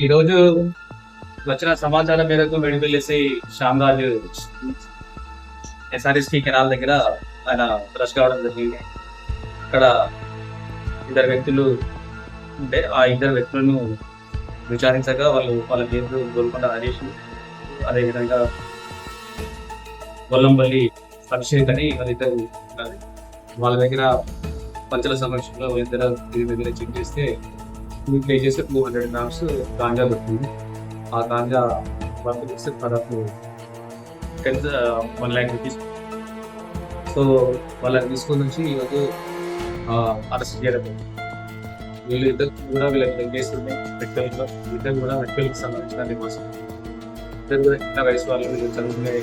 ఈరోజు వచ్చిన సమాచారం మేరకు వెడిపెల్లేసి శ్యామరాజు ఎస్ఆర్ఎస్టీ కెనాల్ దగ్గర ఆయన బ్రష్ కావడం జరిగింది. అక్కడ ఇద్దరు వ్యక్తులు ఉంటే ఆ ఇద్దరు వ్యక్తులను విచారించగా వాళ్ళ పేర్లు గోల్కొండ హరీష్, అదేవిధంగా గొల్లంపల్లి అభిషేక్ అని వాళ్ళిద్దరు ఉన్నారు. వాళ్ళ దగ్గర పంచల సమక్షంలో ఇద్దరు దగ్గర చెక్ చేస్తే పే చేస్తే 200 grams గాంజా దొరికింది. ఆ గాంజా వర్క్ చేస్తే దాదాపు 1 lakh rupees. సో వాళ్ళని తీసుకొని నుంచి ఈరోజు అరెస్ట్ చేయడం. వీళ్ళు ఇద్దరు కూడా వీళ్ళకి కేసులు మెట్కల్లో ఇద్దరు కూడా మెట్కల్కి సంబంధించిన నివాసం. ఇద్దరు కూడా చిన్న వయసు వాళ్ళు వీళ్ళు చదువుకునే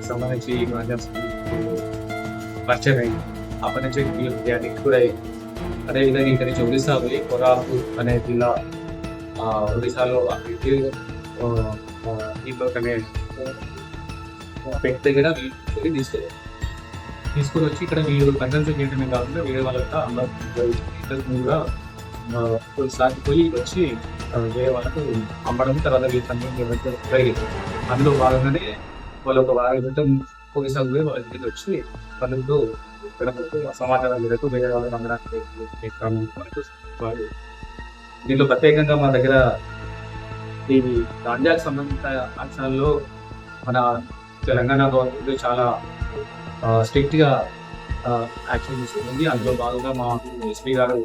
సంబంధించి గాంజా పరిచయం అయింది. అప్పటి నుంచి వీళ్ళకి కూడా అయింది. అదేవిధంగా ఇక్కడ నుంచి ఒడిశా పోయి కొరాకు అనే జిల్లా ఒడిశాలో అనే వ్యక్తి దగ్గర తీసుకొని వచ్చి ఇక్కడ వీళ్ళు కన్సల్ట్ చేయడమే కాకుండా వేరే వాళ్ళతో అందరూ కూడా సాగిపోయి వచ్చి వేరే వాళ్ళకు అమ్మడం, తర్వాత వీళ్ళు అందులో భాగంగానే వాళ్ళు ఒక వారం క్రితం ఒడిశాకు పోయి వాళ్ళ దగ్గర వచ్చి వాళ్ళతో సమాచారం మేరకు వేరే వాళ్ళని అమ్మడానికి దీంట్లో ప్రత్యేకంగా మా దగ్గర ఈ గాంజాకు సంబంధించిన అంశాల్లో మన తెలంగాణ గవర్నమెంట్ చాలా స్ట్రిక్ట్ గా యాక్షన్ తీసుకుంటుంది. అందులో భాగంగా మా ఎస్పీ గారు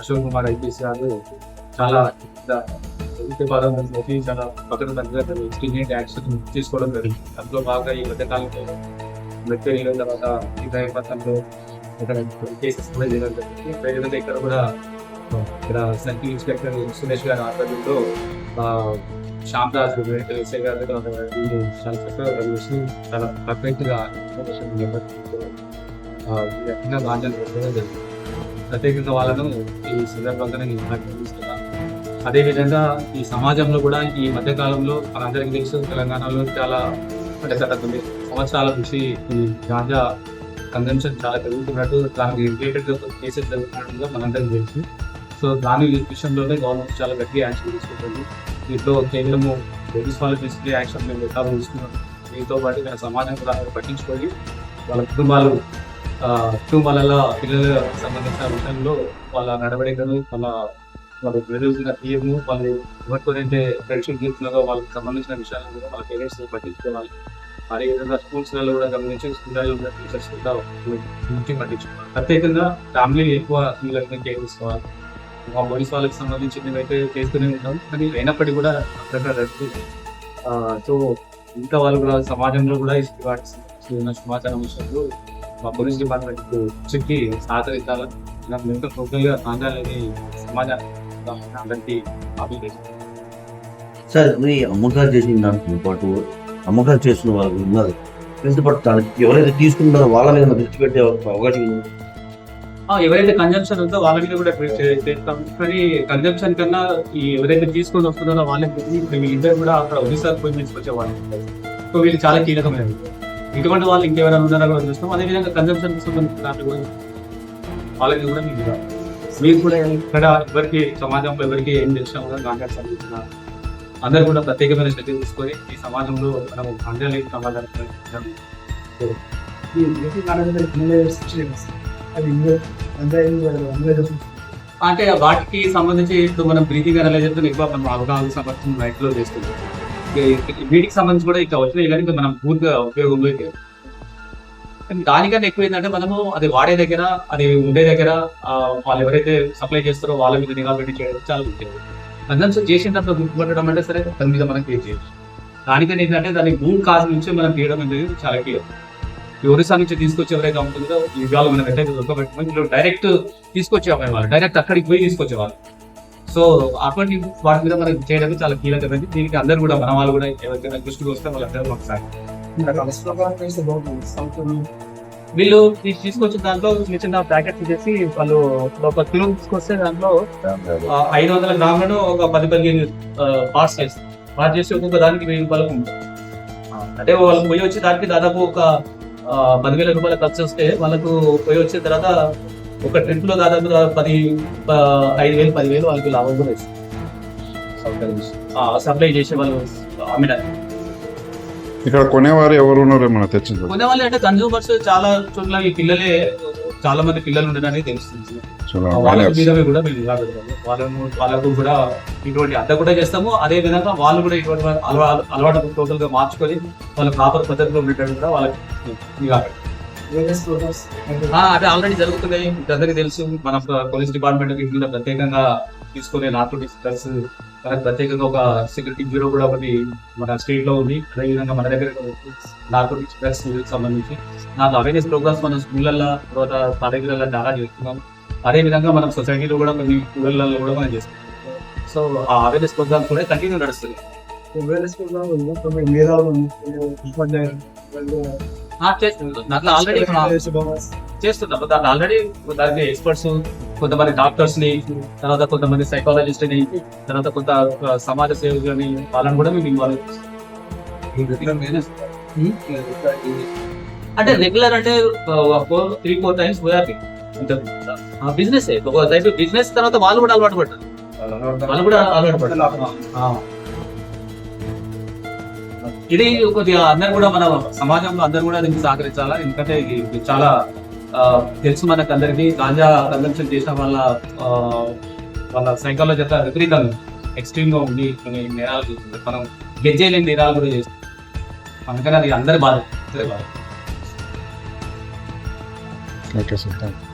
అశోక్ కుమార్ ఐపీఎస్ గారు చాలా చాలా పక్కన స్ట్రింజెంట్ యాక్షన్ తీసుకోవడం జరిగింది. అందులో భాగంగా ఈ మధ్యకాలంలో మెట్పల్లిలో తర్వాత ఇబ్రాహీంపట్నంలో ఇక్కడ కేసెస్ కూడా చేయడం జరిగింది. అదేవిధంగా ఇక్కడ కూడా ఇక్కడ సర్కిల్ ఇన్స్పెక్టర్ సురేష్ గారి ఆధ్వర్యంలో శ్యామరాజ్ ఎస్ఐ గారు చాలా చక్కగా కలిసి చాలా పర్ఫెక్ట్ గా గాంజాలు పెట్టడం జరిగింది. ప్రత్యేకంగా వాళ్ళను ఈ సందర్భంగా తీసుకున్నాను. అదేవిధంగా ఈ సమాజంలో కూడా ఈ మధ్యకాలంలో మనందరికీ తెలుసు తెలంగాణలో చాలా అంటే గత 9 సంవత్సరాల నుంచి ఈ గాంజా కన్జంప్షన్ చాలా పెరుగుతున్నట్టు, దానికి రిలేటెడ్ కేసెస్ జరుగుతున్నట్టుగా మనందరికీ తెలుసు. సో దాని విషయంలోనే గవర్నమెంట్ చాలా గట్టిగా యాక్షన్ తీసుకుంటుంది. దీంట్లో కేవలము పోలీస్ వాళ్ళు తీసుకునే యాక్షన్ మేము ఎట్లా తీసుకున్నాం, దీంతో పాటు మన సమాజం కూడా పట్టించుకొని వాళ్ళ కుటుంబాలలో పిల్లలకు సంబంధించిన విషయంలో వాళ్ళ నడవడికలు వాళ్ళు ఎదుగుతున్న తీయము, వాళ్ళు ఎవరితోనైతే ఫ్రెండ్షిప్ చేస్తున్నారో వాళ్ళకి సంబంధించిన విషయాలను కూడా వాళ్ళ పేరెంట్స్ పట్టించుకోవాలి. అదేవిధంగా స్కూల్స్లలో కూడా గమనించి స్కూల్లో ఉన్న టీచర్స్ కూడా పట్టించుకోవాలి. ప్రత్యేకంగా ఫ్యామిలీ ఎక్కువ వీళ్ళకి కేర్ తీసుకోవాలి. మా పోలీస్ వాళ్ళకి సంబంధించి అయితే చేస్తూనే ఉంటాం, కానీ అయినప్పటికీ కూడా అక్కడ సో ఇంకా వాళ్ళు కూడా సమాజంలో కూడా ఉన్న సమాచారం విషయంలో మా పోలీస్ డిపార్ట్మెంట్ చెక్కి సహకరించాలి. ఇంకా టోటల్గా ఆంధ్రాలని సమాజాన్ని అందరికీ అభివృద్ధి. సార్, మీ అమ్మకాలు చేసిన దాంతో పాటు అమ్మకాలు చేస్తున్న వాళ్ళు ఉన్నారు, ఎవరైతే తీసుకుంటారో వాళ్ళ మీద దృష్టి పెట్టే అవకాశం ఉంది. ఎవరైతే కన్జంప్షన్ ఉందో వాళ్ళ మీద కూడా చేస్తాం. కానీ కన్జంప్షన్ కన్నా ఈ ఎవరైతే తీసుకొని వస్తున్నారో వాళ్ళకి వీళ్ళిద్దరు కూడా అక్కడ ఒడిశాకు పోయి తీసుకొచ్చేవాళ్ళు. సో వీళ్ళు చాలా కీలకమైనది. ఇటువంటి వాళ్ళు ఇంకెవరైనా ఉన్నారో కూడా చూస్తాం. అదేవిధంగా కన్జంప్షన్ సంబంధించిన దాంట్లో కూడా వాళ్ళకి కూడా మీరు కూడా ఇక్కడ ఎవరికి సమాజంలో ఎవరికి ఏం చేసినా కూడా గాంజాకు సంబంధించిన అందరూ కూడా ప్రత్యేకమైన శ్రద్ధ తీసుకొని ఈ సమాజంలో మనం గాంజా లేని సమాజాన్ని అంటే వాటికి సంబంధించి ఇప్పుడు మనం బ్రీతింగ్ అనలైజర్ ఎక్కువ మనం అవగాహన సంబంధించిన రైట్ లో చేస్తున్నాం. వీటికి సంబంధించి కూడా ఇట్లా వచ్చినాయి, కానీ మనం పూర్తిగా ఉపయోగంలో దానికన్నా ఎక్కువ ఏంటంటే మనము అది వాడే దగ్గర, అది ఉండే దగ్గర వాళ్ళు ఎవరైతే సప్లై చేస్తారో వాళ్ళ మీద నిఘా పెట్టి చేయడం చాలా ముఖ్యం. కన్జంప్షన్ చేసిన తర్వాత గుర్తుపట్టడం అంటే సరే దాని మీద మనం క్రియేట్ చేయొచ్చు. దానికని ఏంటంటే దాని రూట్ కాజ్ నుంచి మనం తీయడం అనేది చాలా క్లియర్. ఈ ఒరిస్సా నుంచి తీసుకొచ్చి ఎవరైతే ఉంటుందో ఇవాళ మనం ఎట్లయితే దొరకబెట్టుకుని డైరెక్ట్ తీసుకొచ్చే వాళ్ళు డైరెక్ట్ అక్కడికి పోయి తీసుకొచ్చేవాళ్ళు. సో అటువంటి వాటి మీద మనం చేయడం చాలా కీలకమైంది. దీనికి అందరూ కూడా మన వాళ్ళు కూడా ఎవరికైనా దృష్టికి వస్తే వాళ్ళందరూ ఒకసారి వీళ్ళు తీసుకొచ్చిన దాంట్లో చిన్న చిన్న ప్యాకెట్స్ చేసి వాళ్ళు ఒక కిలో తీసుకొస్తే దాంట్లో 500 గ్రాములను ఒక 10-15 పార్ట్స్ చేస్తారు. పార్ట్ చేసి ఒక్కొక్క దానికి 1000 రూపాయలకు ఉంటుంది. అంటే వాళ్ళు పోయి వచ్చే దానికి దాదాపు ఒక 10,000 రూపాయలు ఖర్చు వస్తే వాళ్ళకు పోయి వచ్చిన తర్వాత ఒక ట్రిప్ లో దాదాపుగా 5,000-10,000 వాళ్ళకి లాభం కూడా ఇస్తుంది. సప్లై చేసే వాళ్ళు అమ్మినారు. ఇక్కడ కొనేవారు ఎవరు ఉన్నారు ఏమన్నా తెచ్చింది? కొనేవాళ్ళు అంటే కన్జ్యూమర్స్ చాలా చోట్ల ఈ పిల్లలే చాలా మంది పిల్లలు ఉండడానికి తెలుస్తుంది. చాలా వాళ్ళ buyers. మీద కూడా మేము ఇలా పెడతాము. వాళ్ళకు కూడా ఇటువంటి అద్దె కూడా చేస్తాము. అదే విధంగా వాళ్ళు కూడా ఇటువంటి అలవాటు టోటల్ గా మార్చుకొని వాళ్ళ ప్రాపర్ పద్ధతిలో ఉండేటట్టు కూడా వాళ్ళకి ఇలా అదే ఆల్రెడీ జరుగుతున్నాయి. అందరికీ తెలుసు. మన పోలీస్ డిపార్ట్మెంట్ మీద ప్రత్యేకంగా తీసుకునే నార్కోటిక్స్ డ్రగ్స్ మనకు ప్రత్యేకంగా ఒక సెక్యూరిటీ బ్యూరో కూడా ఒకటి మన స్టేట్ లో ఉంది. అదేవిధంగా మన దగ్గర నార్కోటిక్స్ డ్రగ్స్ సంబంధించి నాకు అవేర్నెస్ ప్రోగ్రామ్స్ మన స్కూళ్ళల్లో తర్వాత కాలేజీలలో చాలా చేస్తున్నాం. అదేవిధంగా మనం సొసైటీలో కూడా కొన్ని ఊళ్ళల్లో కూడా మనం చేస్తున్నాం. సో ఆ అవేర్నెస్ ప్రోగ్రామ్స్ కూడా కంటిన్యూ నడుస్తుంది. దాంట్లో ఆల్రెడీ చేస్తున్నాం. దాంట్లో ఆల్రెడీ దానికి ఎక్స్పర్ట్స్ కొంతమంది డాక్టర్స్ ని, తర్వాత కొంతమంది సైకాలజిస్ట్ ని, తర్వాత కొంత సమాజ సేవకులని వాళ్ళని కూడా మేము ఇన్వాల్వ్ అంటే రెగ్యులర్ అంటే 3-4 టైమ్స్ పోయాలి. బిజినెస్ ఒక టైప్ బిజినెస్. తర్వాత వాళ్ళు కూడా అలవాటు పడ్డారు. ఇది కొద్దిగా అందరు కూడా మన సమాజంలో అందరు కూడా దీనికి సహకరించాలా. ఎందుకంటే ఇది చాలా తెలుసు మనకు అందరికి. గాంజా కన్సంప్షన్ చేసిన వాళ్ళ సైకాలజీ అంతా విపరీతంగా ఎక్స్ట్రీమ్ గా ఉండి కొన్ని నేరాలు మనం గెజ్జేలేని నేరాలు కూడా చేస్తాం. అందుకని అది అందరి బాధ. Okay sir, thank you.